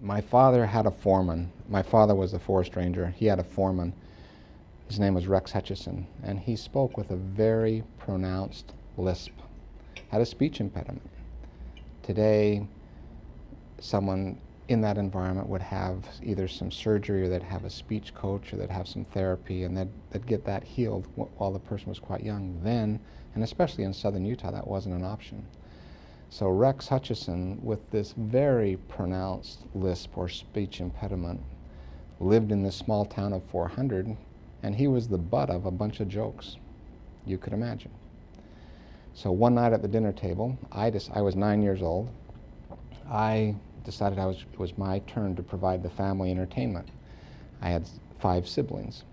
My father had a foreman. My father was a forest ranger. He had a foreman. His name was Rex Hutchison, and he spoke with a very pronounced lisp, had a speech impediment. Today, someone in that environment would have either some surgery, or they'd have a speech coach, or they'd have some therapy, and they'd get that healed while the person was quite young. Then, and especially in southern Utah, that wasn't an option. So Rex Hutchison, with this very pronounced lisp or speech impediment, lived in this small town of 400, and he was the butt of a bunch of jokes you could imagine. So one night at the dinner table, I was 9 years old. I decided it was my turn to provide the family entertainment. I had 5 siblings,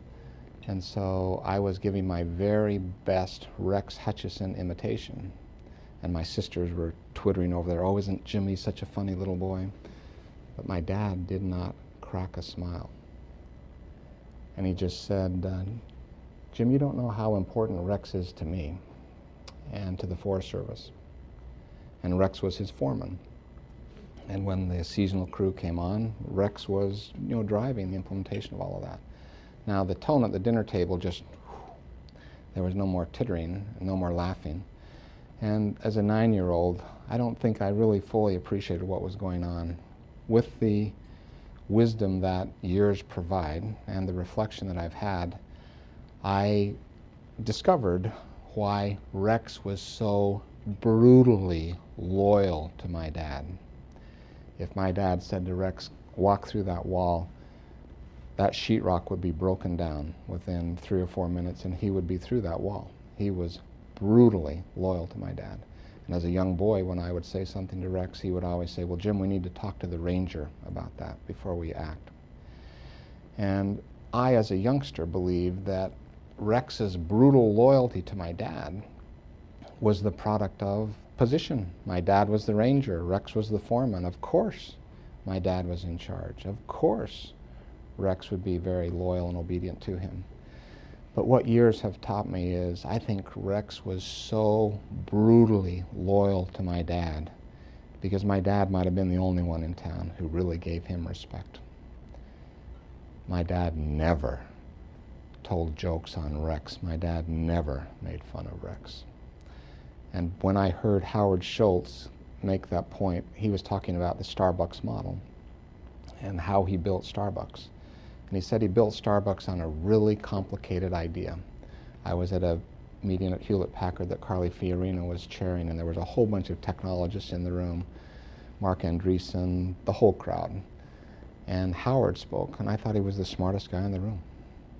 and so I was giving my very best Rex Hutchison imitation. And my sisters were twittering over there, "Oh, isn't Jimmy such a funny little boy?" But my dad did not crack a smile. And he just said, "Jim, you don't know how important Rex is to me and to the Forest Service." And Rex was his foreman. And when the seasonal crew came on, Rex was, driving the implementation of all of that. Now, the tone at the dinner table there was no more tittering, no more laughing. And as a 9-year-old, I don't think I really fully appreciated what was going on. With the wisdom that years provide and the reflection that I've had, I discovered why Rex was so brutally loyal to my dad. If my dad said to Rex, "Walk through that wall," that sheetrock would be broken down within 3 or 4 minutes, and he would be through that wall. He was brutally loyal to my dad. And as a young boy, when I would say something to Rex, he would always say, "Well, Jim, we need to talk to the ranger about that before we act." And I, as a youngster, believed that Rex's brutal loyalty to my dad was the product of position. My dad was the ranger, Rex was the foreman. Of course, my dad was in charge. Of course, Rex would be very loyal and obedient to him. But what years have taught me is I think Rex was so brutally loyal to my dad because my dad might have been the only one in town who really gave him respect. My dad never told jokes on Rex. My dad never made fun of Rex. And when I heard Howard Schultz make that point, he was talking about the Starbucks model and how he built Starbucks. And he said he built Starbucks on a really complicated idea. I was at a meeting at Hewlett-Packard that Carly Fiorina was chairing, and there was a whole bunch of technologists in the room, Mark Andreessen, the whole crowd. And Howard spoke, and I thought he was the smartest guy in the room.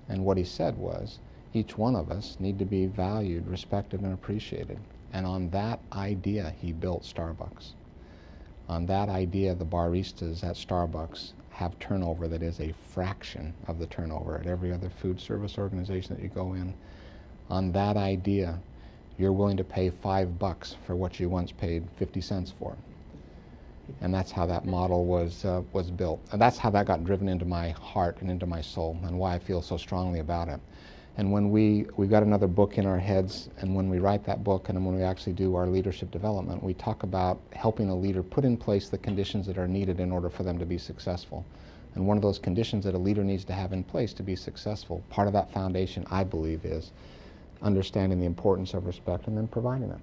And what he said was, each one of us need to be valued, respected, and appreciated. And on that idea, he built Starbucks. On that idea, the baristas at Starbucks have turnover that is a fraction of the turnover at every other food service organization that you go in. On that idea, you're willing to pay $5 for what you once paid 50 cents for. And that's how that model was built. And that's how that got driven into my heart and into my soul, and why I feel so strongly about it. And when we've got another book in our heads, and when we write that book and when we actually do our leadership development, we talk about helping a leader put in place the conditions that are needed in order for them to be successful. And one of those conditions that a leader needs to have in place to be successful, part of that foundation, I believe, is understanding the importance of respect and then providing it.